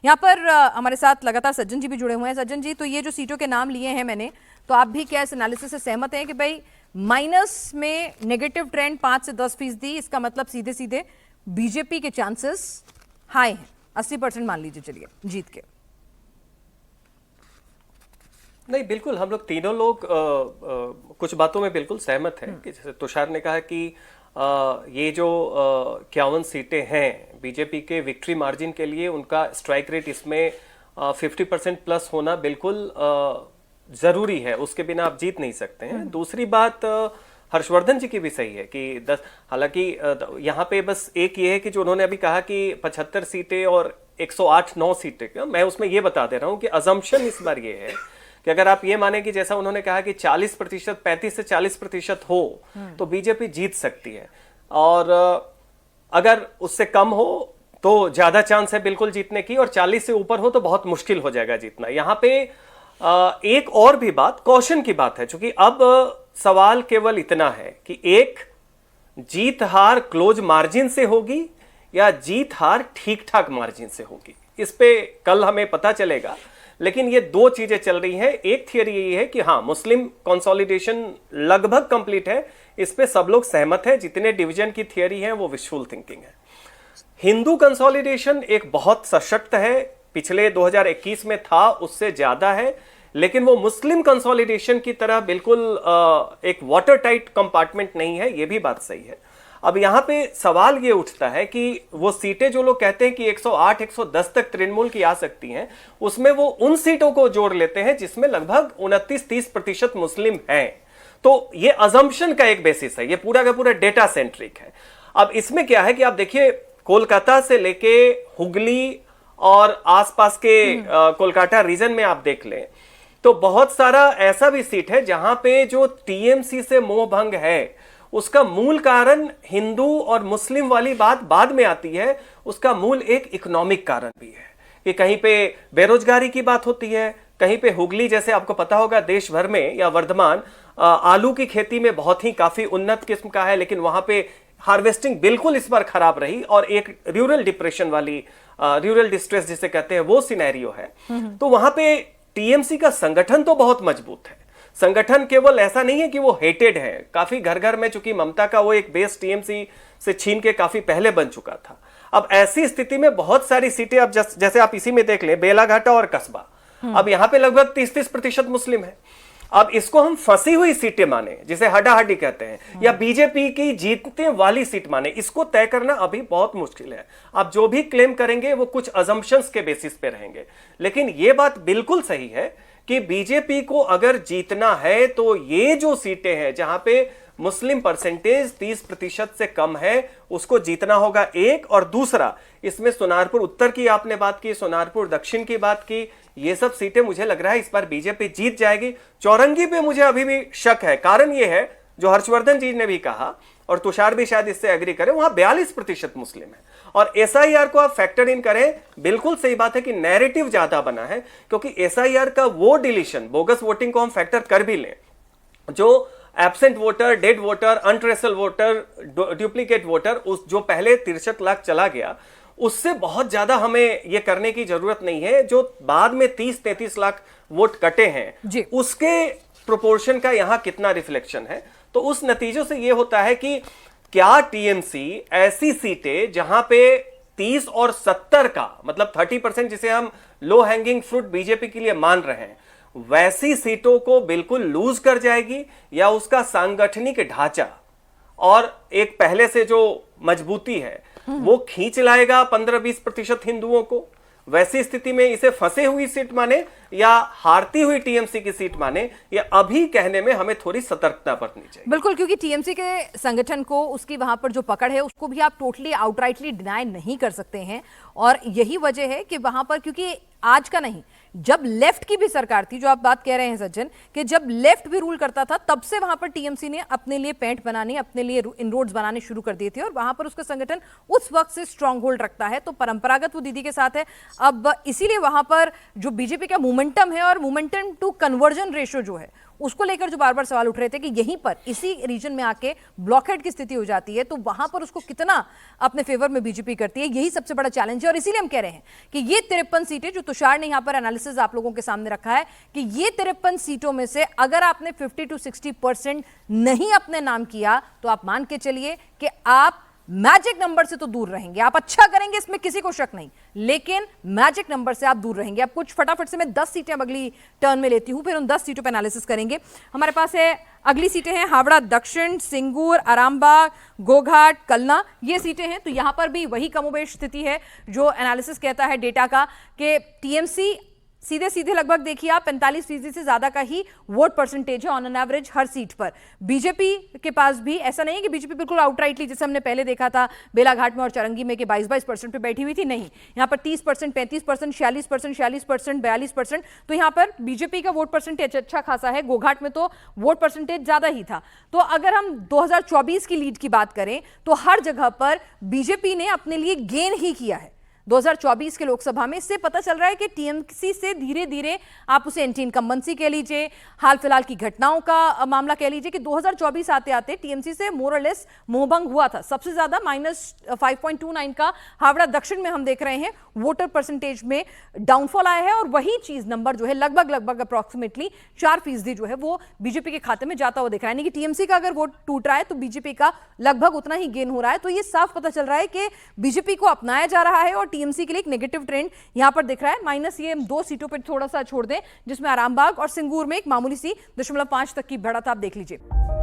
यहाँ पर हमारे साथ लगातार सज्जन जी भी जुड़े हुए हैं। सज्जन जी, तो ये जो सीटों के नाम लिए हैं मैंने, तो आप भी क्या इस एनालिसिस से सहमत हैं कि भाई माइनस में नेगेटिव ट्रेंड 5 से 10%, इसका मतलब सीधे सीधे बीजेपी के चांसेस हाई हैं, 80% मान लीजिए चलिए जीत के? नहीं, बिल्कुल हम लोग तीनों लोग कुछ बातों में बिल्कुल सहमत हैं कि जैसे तुषार ने कहा कि ये जो 51 सीटें हैं बीजेपी के विक्ट्री मार्जिन के लिए, उनका स्ट्राइक रेट इसमें 50% प्लस होना बिल्कुल जरूरी है, उसके बिना आप जीत नहीं सकते हैं। दूसरी बात हर्षवर्धन जी की भी सही है कि 10, हालांकि यहाँ पे बस एक ये है कि जो उन्होंने अभी कहा कि 75 सीटें और 108-9 सीटें, मैं उसमें ये बता दे रहा हूँ कि अजम्पशन इस बार ये है कि अगर आप ये माने कि जैसा उन्होंने कहा कि 40%, 35 से 40% हो तो बीजेपी जीत सकती है, और अगर उससे कम हो तो ज्यादा चांस है बिल्कुल जीतने की, और 40 से ऊपर हो तो बहुत मुश्किल हो जाएगा जीतना। यहाँ पे एक और भी बात कॉशन की बात है, क्योंकि अब सवाल केवल इतना है कि एक जीत हार क्लोज मार्जिन से होगी या जीत हार ठीक ठाक मार्जिन से होगी, इस पे कल हमें पता चलेगा। लेकिन ये दो चीजें चल रही हैं। एक थियरी ये है कि हाँ, मुस्लिम कंसोलिडेशन लगभग कंप्लीट है, इस पे सब लोग सहमत हैं। जितने डिवीजन की थियरी है वो विशुअल थिंकिंग है। हिंदू कंसोलिडेशन एक बहुत सशक्त है, पिछले 2021 में था उससे ज्यादा है, लेकिन वो मुस्लिम कंसोलिडेशन की तरह बिल्कुल एक वाटर टाइट कंपार्टमेंट नहीं है, ये भी बात सही है। अब यहां पे सवाल ये उठता है कि वो सीटें जो लोग कहते हैं कि 108, 110 तक तृणमूल की आ सकती हैं, उसमें वो उन सीटों को जोड़ लेते हैं जिसमें लगभग 29-30% मुस्लिम हैं। तो ये अजम्पशन का एक बेसिस है, ये पूरा का पूरा डेटा सेंट्रिक है। अब इसमें क्या है कि आप देखिए, कोलकाता से लेके हुगली और आसपास के कोलकाता रीजन में आप देख लें तो बहुत सारा ऐसा भी सीट है जहां पे जो टीएमसी से मोह भंग है उसका मूल कारण हिंदू और मुस्लिम वाली बात बाद में आती है, उसका मूल एक इकोनॉमिक कारण भी है कि कहीं पे बेरोजगारी की बात होती है, कहीं पे हुगली जैसे आपको पता होगा देश भर में, या वर्धमान आलू की खेती में बहुत ही काफी उन्नत किस्म का है, लेकिन वहां पे हार्वेस्टिंग बिल्कुल इस बार खराब रही और एक रूरल डिप्रेशन वाली, रूरल डिस्ट्रेस जिसे कहते हैं, वो सिनेरियो है। तो वहां पे टीएमसी का संगठन तो बहुत मजबूत है। संगठन केवल ऐसा नहीं है कि वो हेटेड है, काफी घर घर में, चूंकि ममता का वो एक बेस टीएमसी से छीन के काफी पहले बन चुका था। अब ऐसी स्थिति में बहुत सारी सीटें, अब जैसे आप इसी में देख लें बेलाघाटा और कस्बा, अब यहां पे लगभग 30-30% मुस्लिम है। अब इसको हम फंसी हुई सीटें माने, जिसे हड्डाहड्डी कहते हैं, या बीजेपी की जीतने वाली सीट माने, इसको तय करना अभी बहुत मुश्किल है। आप जो भी क्लेम करेंगे वो कुछ अजम्पशंस के बेसिस पे रहेंगे, लेकिन ये बात बिल्कुल सही है कि बीजेपी को अगर जीतना है तो ये जो सीटें हैं जहां पे मुस्लिम परसेंटेज 30% से कम है उसको जीतना होगा, एक। और दूसरा, इसमें सोनारपुर उत्तर की आपने बात की, सोनारपुर दक्षिण की बात की, ये सब सीटें मुझे लग रहा है इस बार बीजेपी जीत जाएगी। चौरंगी पे मुझे अभी भी शक है, कारण ये है जो हर्षवर्धन जी ने भी कहा और तुषार भी शायद इससे एग्री करें, वहां 42% मुस्लिम है। और एसआईआर को आप फैक्टर इन करें, बिल्कुल सही बात है कि नैरेटिव ज्यादा बना है, क्योंकि एसआईआर का वो डिलीशन, बोगस वोटिंग को हम फैक्टर कर भी लें, जो absent voter, dead voter, untraceable voter, duplicate voter, उस जो पहले 63 लाख चला गया, उससे बहुत ज्यादा हमें यह करने की जरूरत नहीं है। जो बाद में 30-33 लाख वोट कटे हैं उसके प्रोपोर्शन का यहां कितना रिफ्लेक्शन है। तो उस नतीजों से यह होता है कि क्या टीएमसी ऐसी सीटें जहां पे 30 और 70 का मतलब 30% जिसे हम लो हैंगिंग फ्रूट बीजेपी के लिए मान रहे हैं, वैसी सीटों को बिल्कुल लूज कर जाएगी, या उसका सांगठनिक ढांचा और एक पहले से जो मजबूती है वो खींच लाएगा 15-20% हिंदुओं को? वैसी स्थिति में इसे फंसे हुई सीट माने या हारती हुई टीएमसी की सीट माने, या अभी कहने में हमें थोड़ी सतर्कता बरतनी चाहिए। बिल्कुल, क्योंकि टीएमसी के संगठन को, उसकी वहां पर जो पकड़ है उसको भी आप टोटली आउटराइटली डिनाई नहीं कर सकते हैं, और यही वजह है कि वहां पर, क्योंकि आज का नहीं, जब लेफ्ट की भी सरकार थी, जो आप बात कह रहे हैं सज्जन, कि जब लेफ्ट भी रूल करता था तब से वहां पर टीएमसी ने अपने लिए पेंट बनाने, अपने लिए इनरोड्स बनाने शुरू कर दिए थे, और वहां पर उसका संगठन उस वक्त से स्ट्रांग होल्ड रखता है। तो परंपरागत वो दीदी के साथ है। अब इसीलिए वहां पर जो बीजेपी का मोमेंटम है और मोमेंटम टू कन्वर्जन रेशियो जो है उसको लेकर जो बार बार सवाल उठ रहे थे कि यहीं पर इसी रीजन में आके ब्लॉकहेड की स्थिति हो जाती है तो वहां पर उसको कितना अपने फेवर में बीजेपी करती है, यही सबसे बड़ा चैलेंज है। और इसीलिए हम कह रहे हैं कि ये 53 सीटें जो तुषार ने यहां पर एनालिसिस आप लोगों के सामने रखा है कि ये 53 सीटों में से अगर आपने 50 to 60% नहीं अपने नाम किया तो आप मान के चलिए कि आप मैजिक नंबर से तो दूर रहेंगे। आप अच्छा करेंगे, इसमें किसी को शक नहीं, लेकिन मैजिक नंबर से आप दूर रहेंगे। अब कुछ फटाफट से मैं 10 सीटें अगली टर्न में लेती हूं, फिर उन 10 सीटों पर एनालिसिस करेंगे। हमारे पास है अगली सीटें हैं हावड़ा दक्षिण, सिंगूर, आरामबाग, गोघाट, कलना, ये सीटें हैं। तो यहां पर भी वही कमोबेश स्थिति है जो एनालिसिस कहता है डेटा का कि टीएमसी सीधे सीधे लगभग देखिए आप 45% से ज्यादा का ही वोट परसेंटेज है on an average her seat पर। बीजेपी के पास भी ऐसा नहीं है कि बीजेपी बिल्कुल आउटराइटली जैसे हमने पहले देखा था बेलाघाट में और चरंगी में कि 22% पे बैठी हुई थी, नहीं, यहां पर 30%, 35%, 46%, 46%, 42%। तो यहां पर बीजेपी का वोट परसेंटेज अच्छा खासा है। गोघाट में तो वोट परसेंटेज ज्यादा ही था। तो अगर हम 2024 की लीड की बात करें तो हर जगह पर बीजेपी ने अपने लिए गेन ही किया है 2024 के लोकसभा में। इससे पता चल रहा है कि टीएमसी से धीरे धीरे आप उसे एंटी इनकम्बेंसी कह लीजिए, हाल फिलहाल की घटनाओं का मामला कह लीजिए कि 2024 आते आते टीएमसी से मोर और लेस मोहभंग हुआ था। सबसे ज्यादा -5.29 का हावड़ा दक्षिण में हम देख रहे हैं वोटर परसेंटेज में डाउनफॉल आया है और वही चीज नंबर जो है लगभग अप्रोक्सीमेटली 4% जो है वो बीजेपी के खाते में जाता हुआ दिख रहा है। यानी कि टीएमसी का अगर वोट टूट रहा है तो बीजेपी का लगभग उतना ही गेन हो रहा है। तो ये साफ पता चल रहा है कि बीजेपी को अपनाया जा रहा है और टीएमसी के लिए एक नेगेटिव ट्रेंड यहां पर दिख रहा है। माइनस ये 2 सीटों पर थोड़ा सा छोड़ दें जिसमें आरामबाग और सिंगूर में एक मामूली सी 0.5 तक की बढ़त आप देख लीजिए।